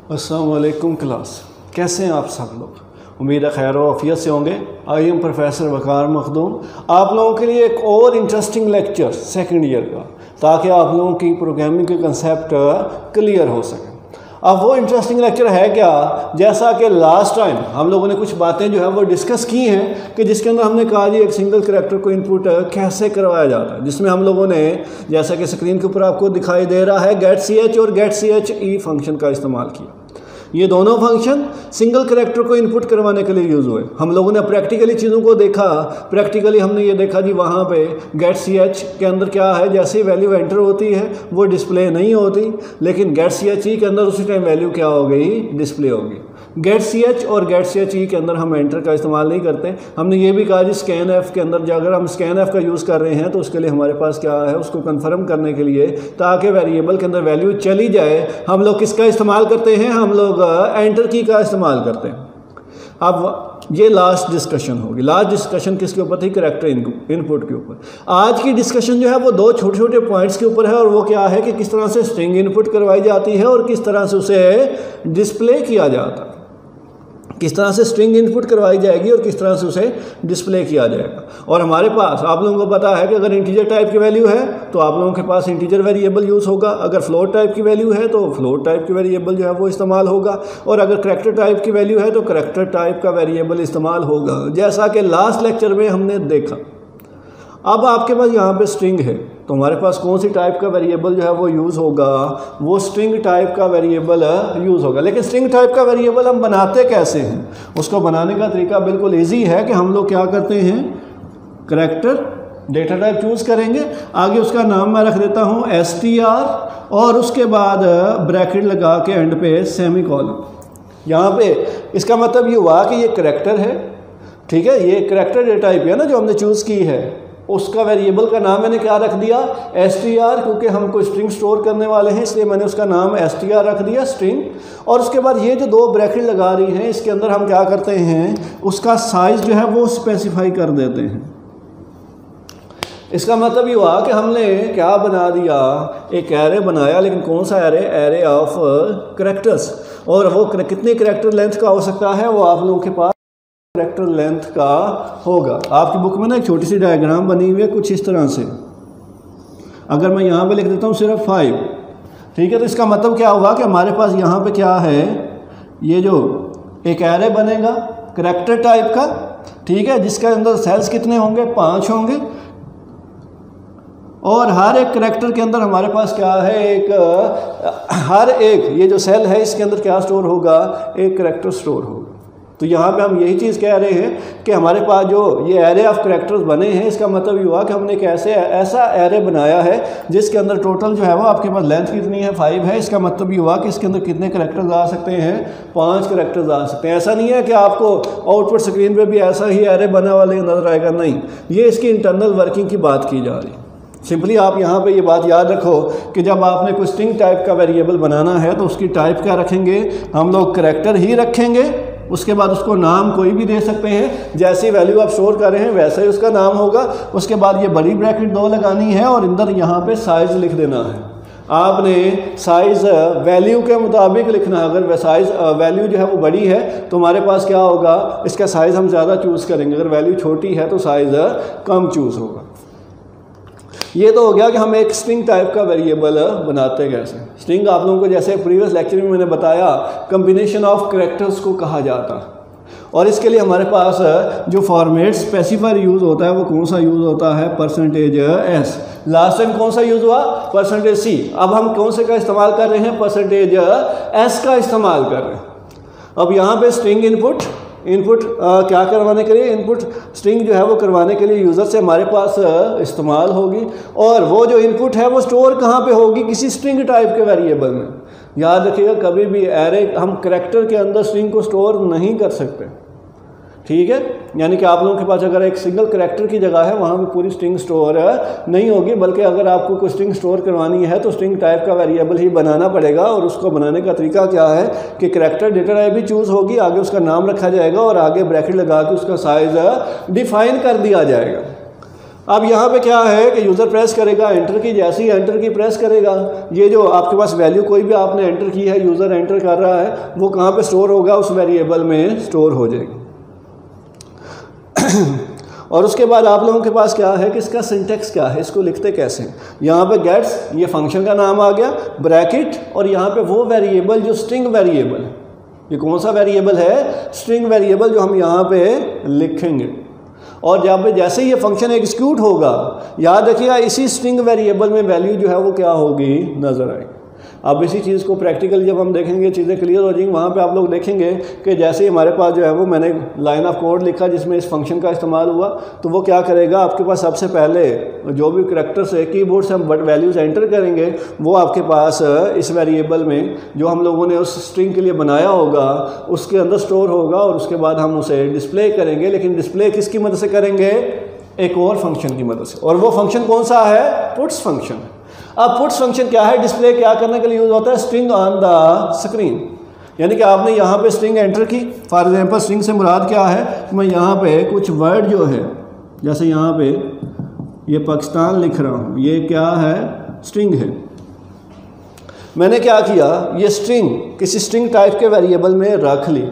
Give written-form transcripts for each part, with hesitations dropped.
अस्सलाम वालेकुम क्लास, कैसे हैं आप सब लोग? उम्मीद है खैर व आफियत से होंगे। आई एम प्रोफेसर वकार मखदूम, आप लोगों के लिए एक और इंटरेस्टिंग लेक्चर सेकंड ईयर का, ताकि आप लोगों की प्रोग्रामिंग के कंसेप्ट क्लियर हो सके। अब वो इंटरेस्टिंग लेक्चर है क्या, जैसा कि लास्ट टाइम हम लोगों ने कुछ बातें जो है वो डिस्कस की हैं कि जिसके अंदर हमने कहा जी एक सिंगल करैक्टर को इनपुट कैसे करवाया जाता है, जिसमें हम लोगों ने जैसा कि स्क्रीन के ऊपर आपको दिखाई दे रहा है गेट सी एच और get C H E function का इस्तेमाल किया। ये दोनों फंक्शन सिंगल करैक्टर को इनपुट करवाने के लिए यूज़ हुए। हम लोगों ने प्रैक्टिकली चीज़ों को देखा, प्रैक्टिकली हमने ये देखा जी वहाँ पे गेट सी एच के अंदर क्या है, जैसे ही वैल्यू एंटर होती है वो डिस्प्ले नहीं होती, लेकिन गेट सी एच ई के अंदर उसी टाइम वैल्यू क्या हो गई, डिस्प्ले होगी। गेट सी एच और गेट सी एच ई के अंदर हम एंटर का इस्तेमाल नहीं करते। हमने ये भी कहा जी स्कैन एफ के अंदर अगर हम स्कैन एफ का यूज़ कर रहे हैं तो उसके लिए हमारे पास क्या है, उसको कन्फर्म करने के लिए ताकि वेरिएबल के अंदर वैल्यू चली जाए, हम लोग किसका इस्तेमाल करते हैं, हम लोग एंटर की का इस्तेमाल करते हैं। अब ये लास्ट डिस्कशन होगी। लास्ट डिस्कशन किसके ऊपर थी, करैक्टर इनपुट के ऊपर। आज की डिस्कशन जो है वो दो छोटे छोटे पॉइंट्स के ऊपर है, और वो क्या है कि किस तरह से स्ट्रिंग इनपुट करवाई जाती है और किस तरह से उसे डिस्प्ले किया जाता है, किस तरह से स्ट्रिंग इनपुट करवाई जाएगी और किस तरह से उसे डिस्प्ले किया जाएगा। और हमारे पास आप लोगों को पता है कि अगर इंटीजर टाइप की वैल्यू है तो आप लोगों के पास इंटीजर वेरिएबल यूज़ होगा, अगर फ्लोट टाइप की वैल्यू है तो फ्लोट टाइप की वेरिएबल जो है वो इस्तेमाल होगा, और अगर करैक्टर टाइप की वैल्यू है तो करैक्टर टाइप का वेरिएबल इस्तेमाल होगा, जैसा कि लास्ट लेक्चर में हमने देखा। अब आपके पास यहाँ पे स्ट्रिंग है तो हमारे पास कौन सी टाइप का वेरिएबल जो है वो यूज़ होगा, वो स्ट्रिंग टाइप का वेरिएबल यूज़ होगा। लेकिन स्ट्रिंग टाइप का वेरिएबल हम बनाते कैसे हैं, उसको बनाने का तरीका बिल्कुल इजी है कि हम लोग क्या करते हैं, करैक्टर डेटा टाइप चूज़ करेंगे, आगे उसका नाम मैं रख देता हूँ str, और उसके बाद ब्रैकेट लगा के एंड पे सेमी कॉलन। यहाँ पे इसका मतलब ये हुआ कि ये करैक्टर है, ठीक है, ये करैक्टर डेटा टाइप है ना जो हमने चूज़ की है, उसका वेरिएबल का नाम मैंने क्या रख दिया, str, क्योंकि हम कोई स्ट्रिंग स्टोर करने वाले हैं इसलिए मैंने उसका नाम str रख दिया, स्ट्रिंग। और उसके बाद ये जो दो ब्रैकेट लगा रही हैं इसके अंदर हम क्या करते हैं, उसका साइज़ जो है वो स्पेसिफाई कर देते हैं। इसका मतलब ये हुआ कि हमने क्या बना दिया, एक एरे बनाया, लेकिन कौन सा एरे, एरे ऑफ करैक्टर्स, और वो कितने करैक्टर लेंथ का हो सकता है, वो आप लोगों के पास करैक्टर लेंथ का होगा। आपकी बुक में ना एक छोटी सी डायग्राम बनी हुई है कुछ इस तरह से, अगर मैं यहाँ पे लिख देता हूँ सिर्फ 5, ठीक है, तो इसका मतलब क्या होगा कि हमारे पास यहाँ पे क्या है, ये जो एक एरे बनेगा करैक्टर टाइप का, ठीक है, जिसके अंदर सेल्स कितने होंगे, 5 होंगे, और हर एक करैक्टर के अंदर हमारे पास क्या है, एक हर एक ये जो सेल है इसके अंदर क्या स्टोर होगा, एक करैक्टर स्टोर होगा। तो यहाँ पे हम यही चीज़ कह रहे हैं कि हमारे पास जो ये एरे ऑफ करैक्टर्स बने हैं, इसका मतलब ये हुआ कि हमने कैसे ऐसा एरे बनाया है जिसके अंदर टोटल जो है वो आपके पास लेंथ कितनी है, 5 है। इसका मतलब ये हुआ कि इसके अंदर कितने करैक्टर्स आ सकते हैं, 5 करैक्टर्स आ सकते हैं। ऐसा नहीं है कि आपको आउटपुट स्क्रीन पर भी ऐसा ही एरे बना वाले नजर आएगा, नहीं, ये इसकी इंटरनल वर्किंग की बात की जा रही है। सिंपली आप यहाँ पे ये बात याद रखो कि जब आपने कोई स्ट्रिंग टाइप का वेरिएबल बनाना है तो उसकी टाइप क्या रखेंगे, हम लोग करैक्टर ही रखेंगे, उसके बाद उसको नाम कोई भी दे सकते हैं, जैसी वैल्यू आप स्टोर कर रहे हैं वैसा ही उसका नाम होगा। उसके बाद ये बड़ी ब्रैकेट 2 लगानी है और अंदर यहाँ पे साइज़ लिख देना है। आपने साइज़ वैल्यू के मुताबिक लिखना है, अगर साइज़ वैल्यू जो है वो बड़ी है तो हमारे पास क्या होगा, इसका साइज़ हम ज़्यादा चूज़ करेंगे, अगर वैल्यू छोटी है तो साइज़ कम चूज़ होगा। ये तो हो गया कि हम एक स्ट्रिंग टाइप का वेरिएबल बनाते कैसे। स्ट्रिंग आप लोगों को जैसे प्रीवियस लेक्चर में मैंने बताया कम्बिनेशन ऑफ करैक्टर्स को कहा जाता है, और इसके लिए हमारे पास जो फॉर्मेट स्पेसिफायर यूज़ होता है वो कौन सा यूज़ होता है, %s। लास्ट टाइम कौन सा यूज़ हुआ, %c। अब हम कौन से का इस्तेमाल कर रहे हैं, %s का इस्तेमाल कर रहे हैं। अब यहाँ पे स्ट्रिंग इनपुट क्या करवाने के लिए, इनपुट स्ट्रिंग जो है वो करवाने के लिए यूज़र से हमारे पास इस्तेमाल होगी, और वो जो इनपुट है वो स्टोर कहाँ पे होगी, किसी स्ट्रिंग टाइप के वेरिएबल में। याद रखिएगा कभी भी एरे हम करैक्टर के अंदर स्ट्रिंग को स्टोर नहीं कर सकते, ठीक है, यानी कि आप लोगों के पास अगर एक सिंगल करैक्टर की जगह है वहाँ पे पूरी स्ट्रिंग स्टोर नहीं होगी, बल्कि अगर आपको कोई स्ट्रिंग स्टोर करवानी है तो स्ट्रिंग टाइप का वेरिएबल ही बनाना पड़ेगा। और उसको बनाने का तरीका क्या है कि करैक्टर डेटा टाइप भी चूज़ होगी, आगे उसका नाम रखा जाएगा और आगे ब्रैकेट लगा के उसका साइज़ डिफाइन कर दिया जाएगा। अब यहाँ पे क्या है कि यूज़र प्रेस करेगा एंटर की, जैसे ही एंटर की प्रेस करेगा, ये जो आपके पास वैल्यू कोई भी आपने एंटर की है, यूज़र एंटर कर रहा है, वो कहाँ पे स्टोर होगा, उस वेरिएबल में स्टोर हो जाएगी। और उसके बाद आप लोगों के पास क्या है कि इसका सिंटेक्स क्या है, इसको लिखते कैसे। यहाँ पे गेट्स, ये फंक्शन का नाम आ गया, ब्रैकेट, और यहाँ पे वो वेरिएबल जो स्ट्रिंग वेरिएबल है, ये कौन सा वेरिएबल है, स्ट्रिंग वेरिएबल, जो हम यहाँ पे लिखेंगे। और जहाँ पे जैसे ही ये फंक्शन एग्जीक्यूट होगा, याद रखिएगा इसी स्ट्रिंग वेरिएबल में वैल्यू जो है वो क्या होगी, नज़र आएगी। अब इसी चीज़ को प्रैक्टिकल जब हम देखेंगे, चीज़ें क्लियर हो जाएंगी, वहाँ पे आप लोग देखेंगे कि जैसे ही हमारे पास जो है वो मैंने लाइन ऑफ कोड लिखा जिसमें इस फंक्शन का इस्तेमाल हुआ, तो वो क्या करेगा, आपके पास सबसे पहले जो भी करैक्टर्स है कीबोर्ड से हम वैल्यूज़ एंटर करेंगे, वो आपके पास इस वेरिएबल में जो हम लोगों ने उस स्ट्रिंग के लिए बनाया होगा उसके अंदर स्टोर होगा, और उसके बाद हम उसे डिस्प्ले करेंगे। लेकिन डिस्प्ले किसकी मदद से करेंगे, एक और फंक्शन की मदद से, और वो फंक्शन कौन सा है, पुट्स फंक्शन। अब पुट्स फंक्शन क्या है, डिस्प्ले क्या करने के लिए यूज होता है, स्ट्रिंग ऑन द स्क्रीन। यानी कि आपने यहाँ पे स्ट्रिंग एंटर की, फॉर एग्जांपल स्ट्रिंग से मुराद क्या है, मैं यहाँ पे कुछ वर्ड जो है, जैसे यहाँ पे ये पाकिस्तान लिख रहा हूँ, ये क्या है, स्ट्रिंग है। मैंने क्या किया, ये स्ट्रिंग किसी स्ट्रिंग टाइप के वेरिएबल में रख ली,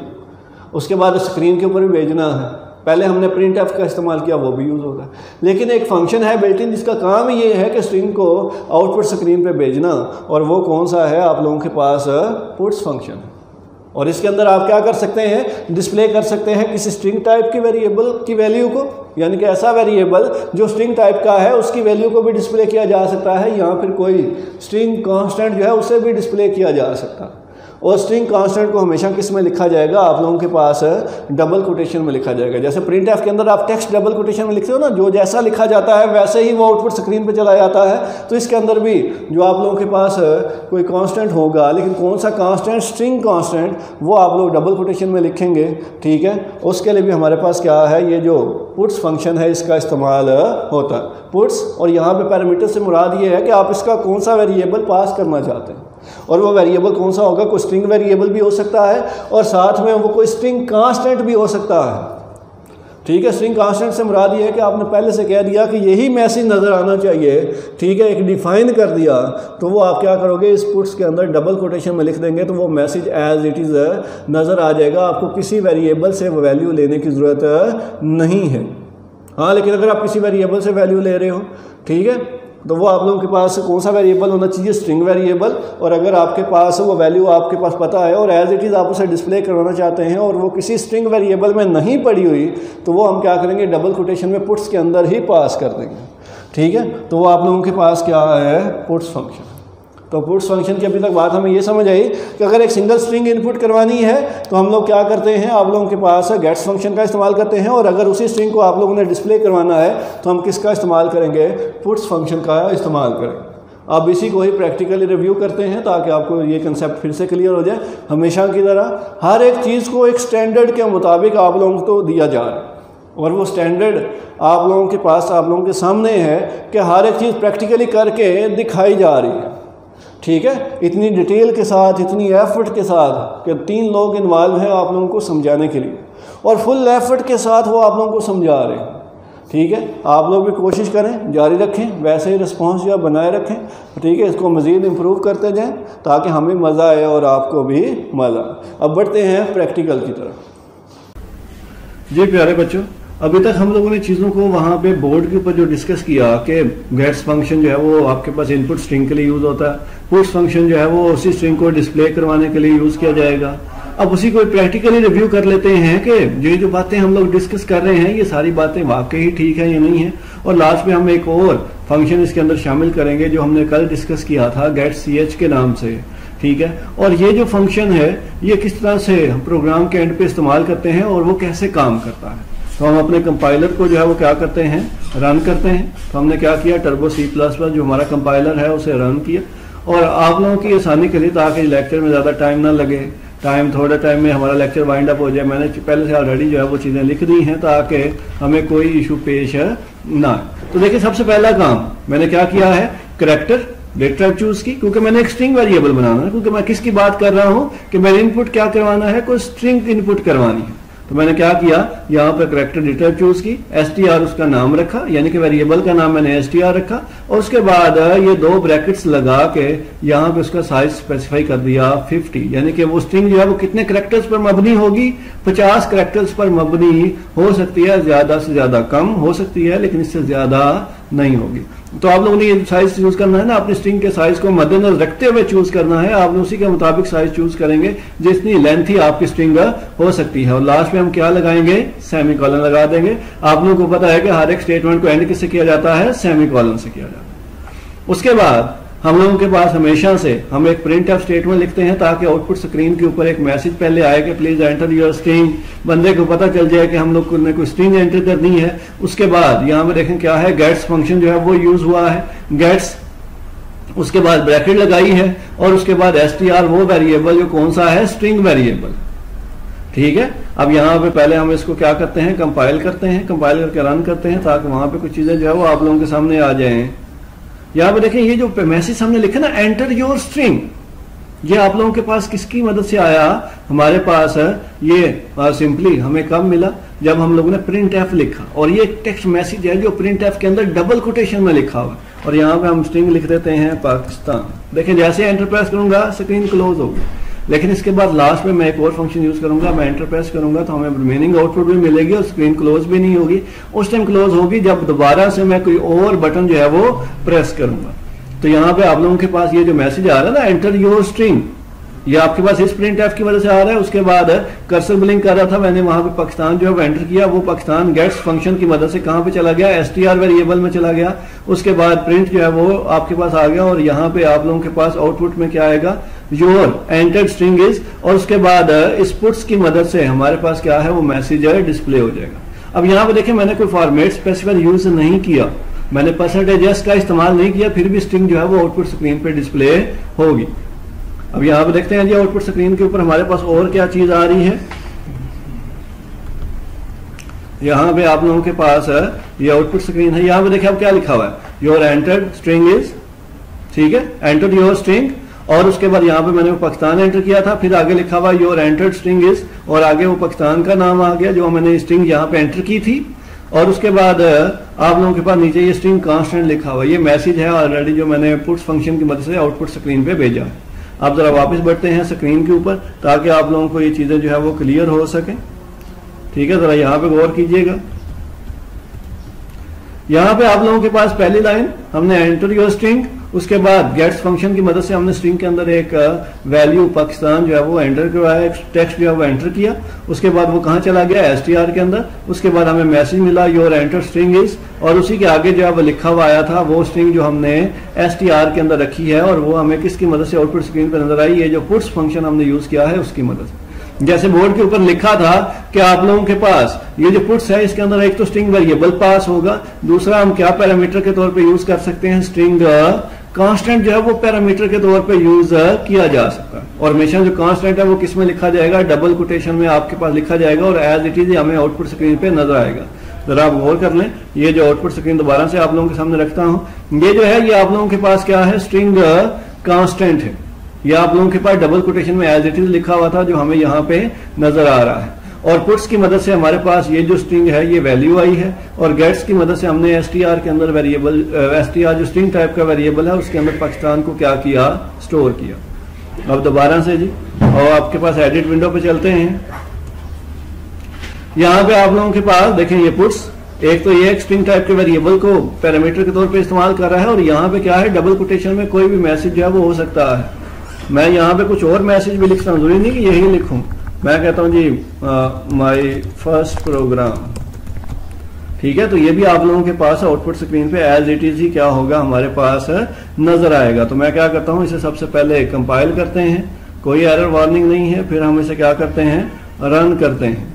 उसके बाद स्क्रीन के ऊपर भी भेजना है। पहले हमने प्रिंट एफ का इस्तेमाल किया, वो भी यूज़ होता है, लेकिन एक फंक्शन है बिल्ट इन जिसका काम ये है कि स्ट्रिंग को आउटपुट स्क्रीन पे भेजना, और वो कौन सा है, आप लोगों के पास पुट्स फंक्शन है। और इसके अंदर आप क्या कर सकते हैं, डिस्प्ले कर सकते हैं किसी स्ट्रिंग टाइप की वेरिएबल की वैल्यू को, यानी कि ऐसा वेरिएबल जो स्ट्रिंग टाइप का है उसकी वैल्यू को भी डिस्प्ले किया जा सकता है, या फिर कोई स्ट्रिंग कांस्टेंट जो है उसे भी डिस्प्ले किया जा सकता है। और स्ट्रिंग कांस्टेंट को हमेशा किस में लिखा जाएगा, आप लोगों के पास डबल कोटेशन में लिखा जाएगा। जैसे प्रिंट एफ के अंदर आप टेक्स्ट डबल कोटेशन में लिखते हो ना, जो जैसा लिखा जाता है वैसे ही वो आउटपुट स्क्रीन पे चला जाता है। तो इसके अंदर भी जो आप लोगों के पास कोई कांस्टेंट होगा, लेकिन कौन सा कांस्टेंट, स्ट्रिंग कांस्टेंट, वो आप लोग डबल कोटेशन में लिखेंगे, ठीक है। उसके लिए भी हमारे पास क्या है, ये जो पुट्स फंक्शन है इसका इस्तेमाल होता है, पुट्स। और यहाँ पे पैरामीटर से मुराद ये है कि आप इसका कौन सा वेरिएबल पास करना चाहते हैं, और वो वेरिएबल कौन सा होगा, कोई स्ट्रिंग वेरिएबल भी हो सकता है, और साथ में वो कोई स्ट्रिंग कांस्टेंट भी हो सकता है, ठीक है। स्ट्रिंग कांस्टेंट से मुराद ये है कि आपने पहले से कह दिया कि यही मैसेज नज़र आना चाहिए, ठीक है, एक डिफाइन कर दिया, तो वो आप क्या करोगे, इस पुट्स के अंदर डबल कोटेशन में लिख देंगे, तो वो मैसेज एज इट इज़ नज़र आ जाएगा। आपको किसी वेरिएबल से वैल्यू लेने की ज़रूरत नहीं है। हाँ, लेकिन अगर आप किसी वेरिएबल से वैल्यू ले रहे हो, ठीक है, तो वो आप लोगों के पास कौन सा वेरिएबल होना चाहिए, स्ट्रिंग वेरिएबल। और अगर आपके पास वो वैल्यू आपके पास पता है और एज इट इज़ आप उसे डिस्प्ले करवाना चाहते हैं और वो किसी स्ट्रिंग वेरिएबल में नहीं पड़ी हुई, तो वो हम क्या करेंगे, डबल कोटेशन में पुट्स के अंदर ही पास कर देंगे, ठीक है। तो वो आप लोगों के पास क्या है, पुट्स फंक्शन। तो पुट्स फंक्शन की अभी तक बात हमें ये समझ आई कि अगर एक सिंगल स्ट्रिंग इनपुट करवानी है तो हम लोग क्या करते हैं, आप लोगों के पास गेट्स फंक्शन का इस्तेमाल करते हैं, और अगर उसी स्ट्रिंग को आप लोगों ने डिस्प्ले करवाना है तो हम किसका इस्तेमाल करेंगे, पुट्स फंक्शन का इस्तेमाल करेंगे। अब इसी को ही प्रैक्टिकली रिव्यू करते हैं ताकि आपको ये कंसेप्ट फिर से क्लियर हो जाए। हमेशा की तरह हर एक चीज़ को एक स्टैंडर्ड के मुताबिक आप लोगों को दिया जा रहा है, और वो स्टैंडर्ड आप लोगों के पास, आप लोगों के सामने है कि हर एक चीज़ प्रैक्टिकली करके दिखाई जा रही है, ठीक है। इतनी डिटेल के साथ, इतनी एफर्ट के साथ कि 3 लोग इन्वॉल्व हैं आप लोगों को समझाने के लिए, और फुल एफर्ट के साथ वो आप लोगों को समझा रहे हैं, ठीक है। आप लोग भी कोशिश करें, जारी रखें, वैसे ही रिस्पॉन्स जो बनाए रखें, ठीक है। इसको मज़ीद इम्प्रूव करते जाएं ताकि हमें मज़ा आए और आपको भी मज़ा। अब बढ़ते हैं प्रैक्टिकल की तरफ। जी प्यारे बच्चों, अभी तक हम लोगों ने चीज़ों को वहाँ पे बोर्ड के ऊपर जो डिस्कस किया कि गेट्स फंक्शन जो है वो आपके पास इनपुट स्ट्रिंग के लिए यूज़ होता है, पुट्स फंक्शन जो है वो उसी स्ट्रिंग को डिस्प्ले करवाने के लिए यूज़ किया जाएगा। अब उसी को प्रैक्टिकली रिव्यू कर लेते हैं कि जो बातें हम लोग डिस्कस कर रहे हैं ये सारी बातें वाकई ठीक है या नहीं है, और लास्ट में हम एक और फंक्शन इसके अंदर शामिल करेंगे जो हमने कल डिस्कस किया था गेट ch के नाम से, ठीक है। और ये जो फंक्शन है ये किस तरह से प्रोग्राम के एंड पे इस्तेमाल करते हैं और वो कैसे काम करता है। तो हम अपने कंपाइलर को जो है वो क्या करते हैं, रन करते हैं। तो हमने क्या किया, टर्बो C++ जो हमारा कंपाइलर है उसे रन किया, और आप लोगों की आसानी के लिए ताकि लेक्चर में ज़्यादा टाइम ना लगे, थोड़ा टाइम में हमारा लेक्चर वाइंड अप हो जाए, मैंने पहले से ऑलरेडी जो है वो चीज़ें लिख दी हैं ताकि हमें कोई इशू पेश ना। तो देखिए सबसे पहला काम मैंने क्या किया है, करैक्टर डेटा टाइप चूज की, क्योंकि मैंने एक स्ट्रिंग वेरिएबल बनाना है, क्योंकि मैं किसकी बात कर रहा हूँ कि मैंने इनपुट क्या करवाना है, कोई स्ट्रिंग इनपुट करवानी है। तो मैंने क्या किया, यहाँ पे करेक्टर डिटेल चूज की, str उसका नाम रखा, यानी कि वेरिएबल का नाम मैंने str रखा, और उसके बाद ये दो ब्रैकेट्स लगा के यहाँ पे उसका साइज स्पेसिफाई कर दिया 50, यानी कि वो स्ट्रिंग जो है वो कितने करेक्टर्स पर मबनी होगी, 50 करेक्टर्स पर मबनी हो सकती है, ज्यादा से ज्यादा कम हो सकती है, लेकिन इससे ज्यादा नहीं होगी। तो आप लोगों ने ये साइज चूज करना है ना, अपनी स्ट्रिंग के साइज को मद्देनजर रखते हुए चूज करना है, आपने उसी के मुताबिक साइज चूज करेंगे जितनी लेंथ ही आपकी स्ट्रिंग हो सकती है। और लास्ट में हम क्या लगाएंगे, सेमीकोलन लगा देंगे। आप लोगों को पता है कि हर एक स्टेटमेंट को एंड किससे किया जाता है, सेमीकोलन से किया जाता है। उसके बाद हम लोगों के पास हमेशा से हम एक प्रिंट एफ स्टेटमेंट लिखते हैं ताकि आउटपुट स्क्रीन के ऊपर एक मैसेज पहले आए कि प्लीज एंटर योर स्ट्रिंग, बंदे को पता चल जाए कि हम लोग ने कोई स्ट्रिंग एंटर करनी है। उसके बाद यहाँ पे देखें क्या है, गेट्स फंक्शन जो है वो यूज हुआ है, गेट्स, उसके बाद ब्रैकेट लगाई है, और उसके बाद str वो वेरिएबल जो कौन सा है, स्ट्रिंग वेरिएबल। ठीक है, अब यहाँ पे पहले हम इसको क्या करते हैं, कंपाइल करते हैं, कंपाइल करके रन करते हैं ताकि वहां पे कुछ चीजें जो है वो आप लोगों के सामने आ जाएं। यहाँ पे देखें ये जो मैसेज हमने लिखा ना, एंटर योर स्ट्रिंग, ये आप लोगों के पास किसकी मदद से आया, हमारे पास ये सिंपली हमें कब मिला, जब हम लोगों ने प्रिंट एफ लिखा। और ये टेक्स्ट मैसेज है जो प्रिंट एफ के अंदर डबल कोटेशन में लिखा हुआ है, और यहाँ पे हम स्ट्रिंग लिख देते हैं पाकिस्तान। देखें जैसे एंटर प्रेस करूंगा स्क्रीन क्लोज होगी, लेकिन इसके बाद लास्ट में मैं एक और फंक्शन यूज करूंगा, मैं एंटर प्रेस करूंगा तो हमें रिमेनिंग आउटपुट भी मिलेगी और स्क्रीन क्लोज भी नहीं होगी। उस टाइम क्लोज होगी जब दोबारा से मैं कोई और बटन जो है वो प्रेस करूंगा। तो यहाँ पे आप लोगों के पास ये जो मैसेज आ रहा है ना, एंटर योर स्ट्रिंग, ये आपके पास इस प्रिंट एफ की वजह से आ रहा है। उसके बाद कर्सर ब्लिंक कर रहा था, मैंने वहां पे पाकिस्तान जो है वो एंटर किया, वो पाकिस्तान गेट्स फंक्शन की मदद से कहां पे चला गया, str वेरिएबल में चला गया। उसके बाद प्रिंट जो है वो आपके पास आ गया, और यहाँ पे आप लोगों के पास आउटपुट में क्या आएगा, योर एंटर्ड स्ट्रिंग इज, और उसके बाद इस पुट्स की मदद से हमारे पास क्या है, वो मैसेज डिस्प्ले हो जाएगा। अब यहाँ पे देखें मैंने कोई फॉर्मेट स्पेसिफाई यूज नहीं किया, मैंने % का इस्तेमाल नहीं किया, फिर भी स्ट्रिंग जो है वो आउटपुट स्क्रीन पे डिस्प्ले होगी। अब यहाँ पे देखते हैं जी आउटपुट स्क्रीन के ऊपर हमारे पास और क्या चीज आ रही है। यहाँ पे आप लोगों के पास ये आउटपुट स्क्रीन है, यहाँ पे देखिए अब क्या लिखा हुआ है, योर एंटर्ड स्ट्रिंग इज, ठीक है, एंटर्ड योर स्ट्रिंग, और उसके बाद यहाँ पे मैंने वो पाकिस्तान एंटर किया था, फिर आगे लिखा हुआ योर एंटर्ड स्ट्रिंग इज, और आगे वो पाकिस्तान का नाम आ गया जो मैंने स्ट्रिंग यहाँ पे एंटर की थी। और उसके बाद आप लोगों के पास नीचे ये स्ट्रिंग कांस्टेंट लिखा हुआ, ये मैसेज है ऑलरेडी जो मैंने पुट्स फंक्शन की मदद से आउटपुट स्क्रीन पे भेजा। आप जरा वापस बढ़ते हैं स्क्रीन के ऊपर ताकि आप लोगों को ये चीजें जो है वो क्लियर हो सके। ठीक है, जरा यहाँ पे गौर कीजिएगा। यहाँ पे आप लोगों के पास पहली लाइन हमने एंटर योर स्ट्रिंग, उसके बाद गेट्स फंक्शन की मदद से हमने स्ट्रिंग के अंदर एक वैल्यू पाकिस्तान जो है वो एंटर करवाया, टेक्स्ट जो है वो एंटर किया। उसके बाद वो कहाँ चला गया, str के अंदर। उसके बाद हमें मैसेज मिला योर एंटर स्ट्रिंग इज, और उसी के आगे जो है वो लिखा हुआ आया था वो स्ट्रिंग जो हमने str के अंदर रखी है, और वो हमें किसकी मदद से आउटपुट स्क्रीन पर नजर आई, ये जो पुट्स फंक्शन हमने यूज किया है उसकी मदद से। जैसे बोर्ड के ऊपर लिखा था कि आप लोगों के पास ये जो पुट्स है इसके अंदर एक तो स्ट्रिंग वेरिएबल पास होगा, दूसरा हम क्या पैरामीटर के तौर पे यूज कर सकते हैं, स्ट्रिंग कांस्टेंट जो है वो पैरामीटर के तौर पे यूज किया जा सकता है। और हमेशा जो कांस्टेंट है वो किस में लिखा जाएगा, डबल कोटेशन में आपके पास लिखा जाएगा, और एज इट इज हमें आउटपुट स्क्रीन पे नजर आएगा। जरा आप गौर कर लें, ये जो आउटपुट स्क्रीन दोबारा से आप लोगों के सामने रखता हूं, ये जो है ये आप लोगों के पास क्या है, स्ट्रिंग कांस्टेंट है। ये आप लोगों के पास डबल कोटेशन में एज इट इज लिखा हुआ था जो हमें यहाँ पे नजर आ रहा है। और पुट्स की मदद से हमारे पास ये जो स्ट्रिंग है ये वैल्यू आई है, और गेट्स की मदद से हमने str के अंदर वेरिएबल, str जो स्ट्रिंग टाइप का वेरिएबल है उसके अंदर पाकिस्तान को क्या किया, स्टोर किया। अब दोबारा से जी, और आपके पास एडिट विंडो पे चलते हैं। यहाँ पे आप लोगों के पास देखें ये पुट्स, एक तो ये एक स्ट्रिंग टाइप के वेरिएबल को पैरामीटर के तौर पे इस्तेमाल कर रहा है, और यहाँ पे क्या है, डबल कोटेशन में कोई भी मैसेज जो है वो हो सकता है। मैं यहाँ पे कुछ और मैसेज भी लिखता हूँ, जरूरी नहीं कि यही लिखूं। मैं कहता हूँ जी माय फर्स्ट प्रोग्राम, ठीक है, तो ये भी आप लोगों के पास आउटपुट स्क्रीन पे एज इट इज ही क्या होगा, हमारे पास नजर आएगा। तो मैं क्या करता हूँ, इसे सबसे पहले कंपाइल करते हैं, कोई एरर वार्निंग नहीं है, फिर हम इसे क्या करते हैं, रन करते हैं।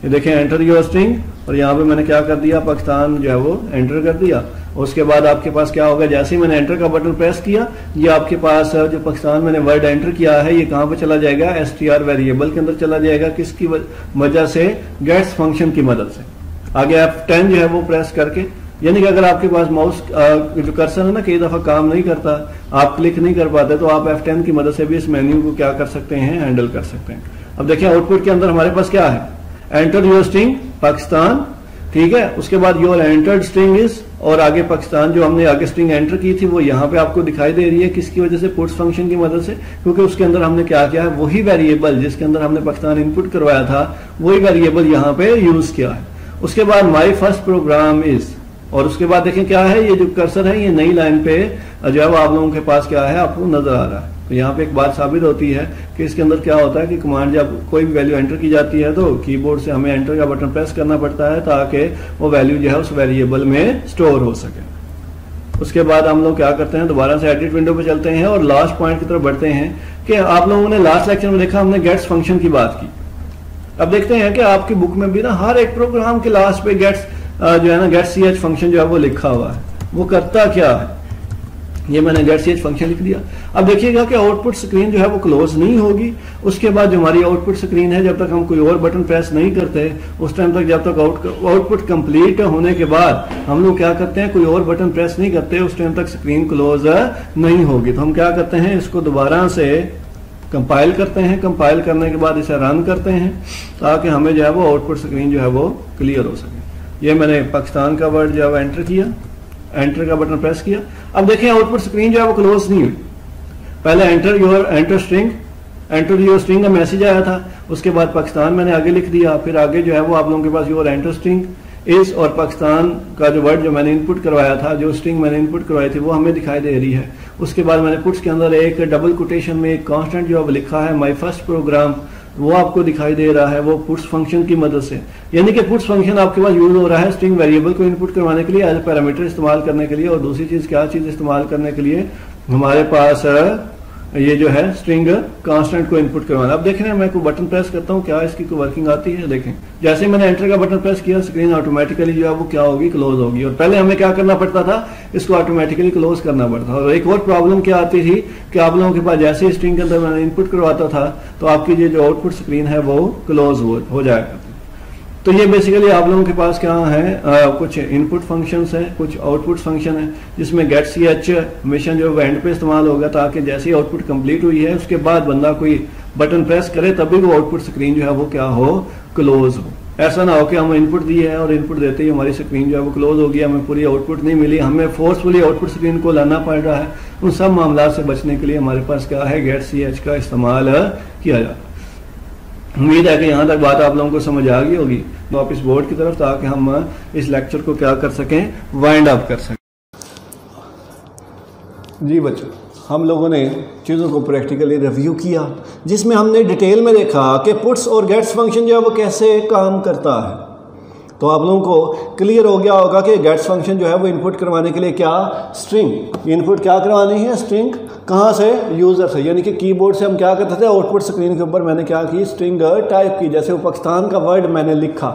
ये देखें एंटर योर स्ट्रिंग, और यहाँ पे मैंने क्या कर दिया, पाकिस्तान जो है वो एंटर कर दिया। उसके बाद आपके पास क्या होगा, जैसे ही मैंने एंटर का बटन प्रेस किया, ये आपके पास जो पाकिस्तान मैंने वर्ड एंटर किया है ये कहाँ पे चला जाएगा, str वेरिएबल के अंदर चला जाएगा। किसकी वजह से, गेट्स फंक्शन की मदद से। आगे F10 जो है वो प्रेस करके, यानी कि अगर आपके पास माउस जो कर्सर है ना कई दफा काम नहीं करता, आप क्लिक नहीं कर पाते, तो आप F10 की मदद से भी इस मेन्यू को क्या कर सकते हैं, हैंडल कर सकते हैं। अब देखिए आउटपुट के अंदर हमारे पास क्या है, एंटर योर स्ट्रिंग पाकिस्तान, ठीक है। उसके बाद योर एंटर्ड स्ट्रिंग इज, और आगे पाकिस्तान जो हमने आगे स्ट्रिंग एंटर की थी वो यहाँ पे आपको दिखाई दे रही है, किसकी वजह से, पुट्स फंक्शन की मदद से, क्योंकि उसके अंदर हमने क्या किया है, वही वेरिएबल जिसके अंदर हमने पाकिस्तान इनपुट करवाया था वही वेरिएबल यहाँ पे यूज किया है। उसके बाद माई फर्स्ट प्रोग्राम इज, और उसके बाद देखें क्या है, ये जो कर्सर है ये नई लाइन पे जो है आप लोगों के पास क्या है आपको नजर आ रहा है। तो यहाँ पे एक बात साबित होती है कि इसके अंदर क्या होता है कि कमांड जब कोई भी वैल्यू एंटर की जाती है तो कीबोर्ड से हमें एंटर का बटन प्रेस करना पड़ता है ताकि वो वैल्यू जो है उस वेरिएबल में स्टोर हो सके। उसके बाद हम लोग क्या करते हैं, दोबारा से एडिट विंडो पे चलते हैं और लास्ट पॉइंट की तरफ बढ़ते हैं कि आप लोगों ने लास्ट लेक्चर में देखा हमने गेट्स फंक्शन की बात की। अब देखते हैं कि आपकी बुक में भी ना हर एक प्रोग्राम के लास्ट पे गेट्स जो है ना गेट ch फंक्शन जो है वो लिखा हुआ है। वो करता क्या है, ये मैंने गेट ch फंक्शन लिख दिया। अब देखिएगा कि आउटपुट स्क्रीन जो है वो क्लोज नहीं होगी। उसके बाद जो हमारी आउटपुट स्क्रीन है, जब तक हम कोई और बटन प्रेस नहीं करते उस टाइम तक, जब तक आउटपुट कंप्लीट होने के बाद हम लोग क्या करते हैं, कोई और बटन प्रेस नहीं करते, उस टाइम तक स्क्रीन क्लोज नहीं होगी। तो हम क्या करते हैं, इसको दोबारा से कंपाइल करते हैं। कंपाइल करने के बाद इसे रन करते हैं ताकि हमें जो है वो आउटपुट स्क्रीन जो है वो क्लियर हो सके। ये मैंने पाकिस्तान का वर्ड जो है वो एंटर किया, एंटर का बटन प्रेस किया। अब देखें आउटपुट स्क्रीन जो है वो क्लोज नहीं हुई। पहले एंटर योर स्ट्रिंग का मैसेज आया था, उसके बाद पाकिस्तान मैंने आगे लिख दिया, फिर आगे जो है वो आप लोगों के पास योर एंटर स्ट्रिंग इस, और पाकिस्तान का जो वर्ड जो मैंने इनपुट करवाया था, जो स्ट्रिंग मैंने इनपुट करवाई थी वो हमें दिखाई दे रही है। उसके बाद मैंने पुट्स के अंदर एक डबल कोटेशन में एक कांस्टेंट जो अब लिखा है माय फर्स्ट प्रोग्राम, वो आपको दिखाई दे रहा है, वो पुट्स फंक्शन की मदद से। यानी कि पुट्स फंक्शन आपके पास यूज हो रहा है स्ट्रिंग वेरिएबल को इनपुट करवाने के लिए, एज पैरामीटर इस्तेमाल करने के लिए। और दूसरी चीज क्या चीज इस्तेमाल करने के लिए, हमारे पास ये जो है स्ट्रिंग कांस्टेंट को इनपुट करवाना। अब देखें मैं कोई बटन प्रेस करता हूँ, क्या इसकी कोई वर्किंग आती है। देखें जैसे मैंने एंटर का बटन प्रेस किया, स्क्रीन ऑटोमेटिकली जो है वो क्या होगी, क्लोज होगी। और पहले हमें क्या करना पड़ता था, इसको ऑटोमेटिकली क्लोज करना पड़ता था। और एक और प्रॉब्लम क्या आती थी कि आप लोगों के पास जैसे ही स्ट्रिंग के अंदर मैंने इनपुट करवाता था तो आपकी जो आउटपुट स्क्रीन है वो क्लोज हो जाएगा। तो ये बेसिकली आप लोगों के पास क्या है, कुछ इनपुट फंक्शंस हैं, कुछ आउटपुट फंक्शन है, जिसमें गेट ch हमेशा जो एंड पे इस्तेमाल होगा ताकि जैसे ही आउटपुट कंप्लीट हुई है उसके बाद बंदा कोई बटन प्रेस करे तभी वो आउटपुट स्क्रीन जो है वो क्या हो, क्लोज हो। ऐसा ना हो कि हम इनपुट दिए है और इनपुट देते ही हमारी स्क्रीन जो है वो क्लोज हो गई, हमें पूरी आउटपुट नहीं मिली, हमें फोर्सफुली आउटपुट स्क्रीन को लाना पड़ रहा है। उन सब मामला से बचने के लिए हमारे पास क्या है, गेट ch का इस्तेमाल किया जाता है। उम्मीद है कि यहाँ तक बात आप लोगों को समझ आ गई होगी। तो आप इस बोर्ड की तरफ, ताकि हम इस लेक्चर को क्या कर सकें, वाइंड अप कर सकें। जी बच्चों, हम लोगों ने चीज़ों को प्रैक्टिकली रिव्यू किया, जिसमें हमने डिटेल में देखा कि पुट्स और गेट्स फंक्शन जो है वो कैसे काम करता है। तो आप लोगों को क्लियर हो गया होगा कि गेट्स फंक्शन जो है वो इनपुट करवाने के लिए क्या, स्ट्रिंग इनपुट क्या करवानी है, स्ट्रिंग कहाँ से, यूज़र से। यानी कि कीबोर्ड से हम क्या करते थे, आउटपुट स्क्रीन के ऊपर मैंने क्या की, स्ट्रिंग टाइप की, जैसे वो पाकिस्तान का वर्ड मैंने लिखा।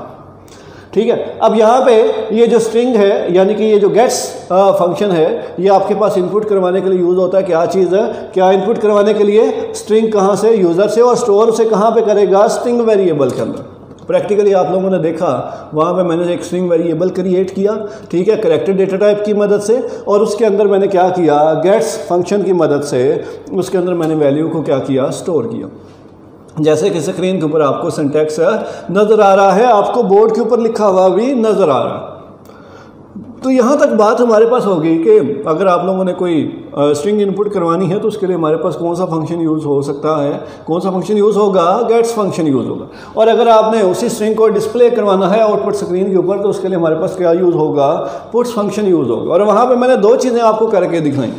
ठीक है, अब यहाँ पे ये जो स्ट्रिंग है, यानी कि ये जो गेट्स फंक्शन है, ये आपके पास इनपुट करवाने के लिए यूज़ होता है। क्या चीज़ है, क्या इनपुट करवाने के लिए, स्ट्रिंग कहाँ से, यूज़र से, और स्टोर से कहाँ पे करेगा, स्ट्रिंग वेरिएबल के अंदर। प्रैक्टिकली आप लोगों ने देखा वहाँ पे मैंने एक स्ट्रिंग वेरिएबल क्रिएट किया, ठीक है, करेक्टेड डेटा टाइप की मदद से, और उसके अंदर मैंने क्या किया, गेट्स फंक्शन की मदद से उसके अंदर मैंने वैल्यू को क्या किया, स्टोर किया। जैसे कि स्क्रीन के ऊपर आपको सिंटैक्स नज़र आ रहा है, आपको बोर्ड के ऊपर लिखा हुआ भी नज़र आ रहा है। तो यहाँ तक बात हमारे पास होगी कि अगर आप लोगों ने कोई स्ट्रिंग इनपुट करवानी है तो उसके लिए हमारे पास कौन सा फंक्शन यूज़ हो सकता है, कौन सा फंक्शन यूज़ होगा, गेट्स फंक्शन यूज़ होगा। और अगर आपने उसी स्ट्रिंग को डिस्प्ले करवाना है आउटपुट स्क्रीन के ऊपर तो उसके लिए हमारे पास क्या यूज़ होगा, पुट्स फंक्शन यूज़ होगा। और वहाँ पर मैंने दो चीज़ें आपको करके दिखाई,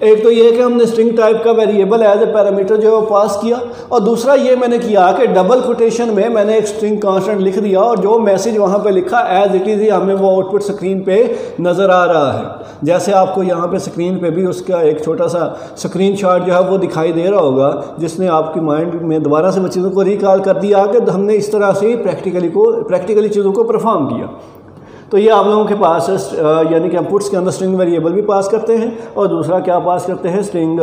एक तो ये कि हमने स्ट्रिंग टाइप का वेरिएबल एज ए पैरामीटर जो है वो पास किया, और दूसरा ये मैंने किया कि डबल कोटेशन में मैंने एक स्ट्रिंग कांस्टेंट लिख दिया और जो मैसेज वहाँ पे लिखा एज इट इज़ ही हमें वो आउटपुट स्क्रीन पे नज़र आ रहा है। जैसे आपको यहाँ पे स्क्रीन पे भी उसका एक छोटा सा स्क्रीनशॉट जो है वो दिखाई दे रहा होगा, जिसने आपकी माइंड में दोबारा से चीज़ों को रिकॉल कर दिया कि हमने इस तरह से प्रैक्टिकली चीज़ों को परफॉर्म किया। तो ये आप लोगों के पास यानी कि हम पुट्स के अंदर स्ट्रिंग वेरिएबल भी पास करते हैं और दूसरा क्या पास करते हैं, स्ट्रिंग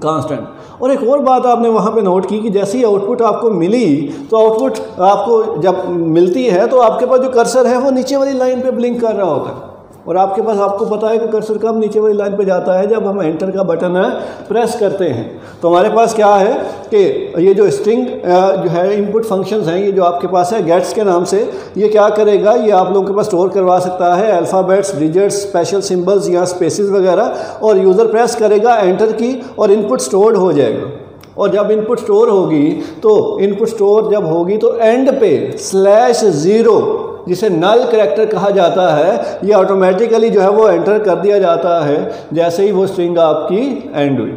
कांस्टेंट। और एक और बात आपने वहाँ पे नोट की कि जैसे ही आउटपुट आपको मिली तो आउटपुट आपको जब मिलती है तो आपके पास जो कर्सर है वो नीचे वाली लाइन पे ब्लिंक कर रहा होता है। और आपके पास, आपको पता है कि कर्सर कब नीचे वाली लाइन पे जाता है, जब हम एंटर का बटन प्रेस करते हैं। तो हमारे पास क्या है कि ये जो स्ट्रिंग जो है इनपुट फंक्शंस हैं, ये जो आपके पास है गेट्स के नाम से, ये क्या करेगा, ये आप लोगों के पास स्टोर करवा सकता है अल्फ़ाबेट्स, डिजिट्स, स्पेशल सिंबल्स या स्पेसिस वगैरह, और यूज़र प्रेस करेगा एंटर की और इनपुट स्टोर्ड हो जाएगा। और जब इनपुट स्टोर होगी तो इनपुट स्टोर जब होगी तो एंड पे /0 जिसे नल करैक्टर कहा जाता है, ये ऑटोमेटिकली जो है वो एंटर कर दिया जाता है जैसे ही वो स्ट्रिंग आपकी एंड हुई।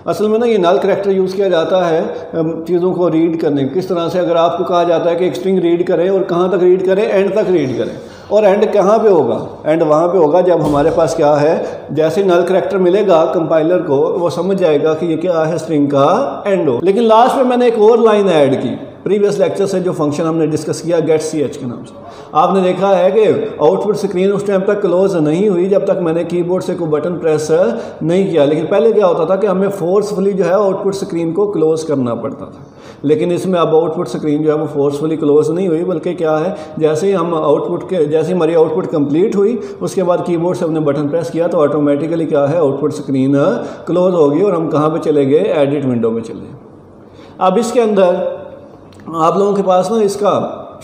असल में ना ये नल करैक्टर यूज़ किया जाता है चीज़ों को रीड करने, किस तरह से, अगर आपको कहा जाता है कि एक स्ट्रिंग रीड करें और कहाँ तक रीड करें, एंड तक रीड करें, और एंड कहाँ पे होगा, एंड वहाँ पे होगा जब हमारे पास क्या है, जैसे नल करैक्टर मिलेगा कंपाइलर को, वो समझ जाएगा कि ये क्या है, स्ट्रिंग का एंड हो। लेकिन लास्ट में मैंने एक और लाइन ऐड की प्रीवियस लेक्चर से, जो फंक्शन हमने डिस्कस किया getch के नाम से। आपने देखा है कि आउटपुट स्क्रीन उस टाइम तक क्लोज नहीं हुई जब तक मैंने कीबोर्ड से कोई बटन प्रेस नहीं किया। लेकिन पहले क्या होता था कि हमें फोर्सफुली जो है आउटपुट स्क्रीन को क्लोज करना पड़ता था, लेकिन इसमें अब आउटपुट स्क्रीन जो है वो फोर्सफुली क्लोज नहीं हुई, बल्कि क्या है, जैसे ही हम जैसे हमारी आउटपुट कंप्लीट हुई उसके बाद कीबोर्ड से हमने बटन प्रेस किया तो ऑटोमेटिकली क्या है, आउटपुट स्क्रीन क्लोज होगी और हम कहाँ पे चले गए, एडिट विंडो में चले गए। अब इसके अंदर आप लोगों के पास ना इसका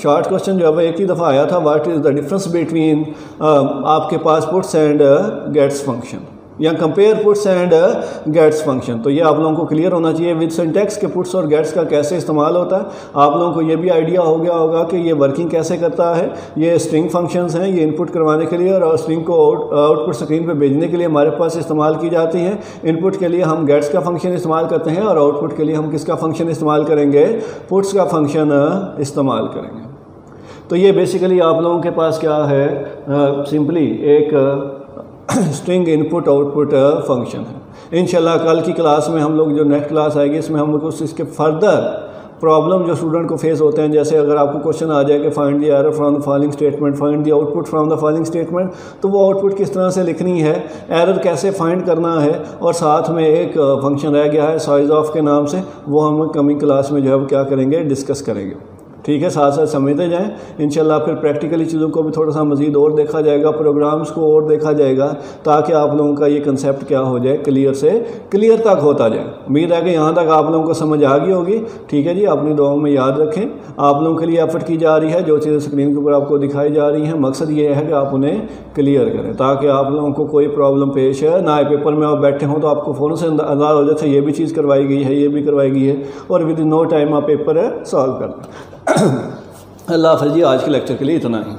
शॉर्ट क्वेश्चन जो है वो एक ही दफ़ा आया था, what is the difference between आपके पास पुट्स एंड गेट्स फंक्शन, या compare puts and gets function. तो ये आप लोगों को क्लियर होना चाहिए विद सिंटैक्स के पुट्स और गेट्स का कैसे इस्तेमाल होता है। आप लोगों को ये भी आइडिया हो गया होगा कि ये वर्किंग कैसे करता है। ये स्ट्रिंग फंक्शंस हैं, ये इनपुट करवाने के लिए और स्ट्रिंग को आउटपुट स्क्रीन पे भेजने के लिए हमारे पास इस्तेमाल की जाती हैं। इनपुट के लिए हम गेट्स का फंक्शन इस्तेमाल करते हैं और आउटपुट के लिए हम किसका फंक्शन इस्तेमाल करेंगे, पुट्स का फंक्शन इस्तेमाल करेंगे। तो ये बेसिकली आप लोगों के पास क्या है, सिंपली एक स्ट्रिंग इनपुट आउटपुट फंक्शन है। इंशाल्लाह कल की क्लास में हम लोग, जो नेक्स्ट क्लास आएगी, इसमें हम कुछ इसके फर्दर प्रॉब्लम जो स्टूडेंट को फेस होते हैं, जैसे अगर आपको क्वेश्चन आ जाए कि find the error from the following statement, find the output from the following statement, तो वो आउटपुट किस तरह से लिखनी है, एरर कैसे फाइंड करना है, और साथ में एक फंक्शन रह गया है साइज ऑफ के नाम से, वो हम कमिंग क्लास में जो है वो क्या करेंगे, डिस्कस करेंगे। ठीक है, साथ साथ समझते जाएं इंशाल्लाह। फिर प्रैक्टिकली चीज़ों को भी थोड़ा सा मज़ीद और देखा जाएगा, प्रोग्राम्स को और देखा जाएगा, ताकि आप लोगों का ये कंसेप्ट क्या हो जाए, क्लियर से क्लियर तक होता जाए। उम्मीद है कि यहाँ तक आप लोगों को समझ आ गई होगी। ठीक है जी, अपनी दुआओं में याद रखें। आप लोगों के लिए एफर्ट की जा रही है, जो चीज़ें स्क्रीन के ऊपर आपको दिखाई जा रही हैं, मकसद ये है कि आप उन्हें क्लियर करें, ताकि आप लोगों को कोई प्रॉब्लम पेश ना आए। पेपर में आप बैठे हों तो आपको फ़ौरन से अंदाज़ा हो जाता है ये भी चीज़ करवाई गई है, ये भी करवाई गई है, और विद इन नो टाइम आप पेपर सॉल्व कर दें। अल्लाह हाफ़िज़ जी, आज के लेक्चर के लिए इतना ही।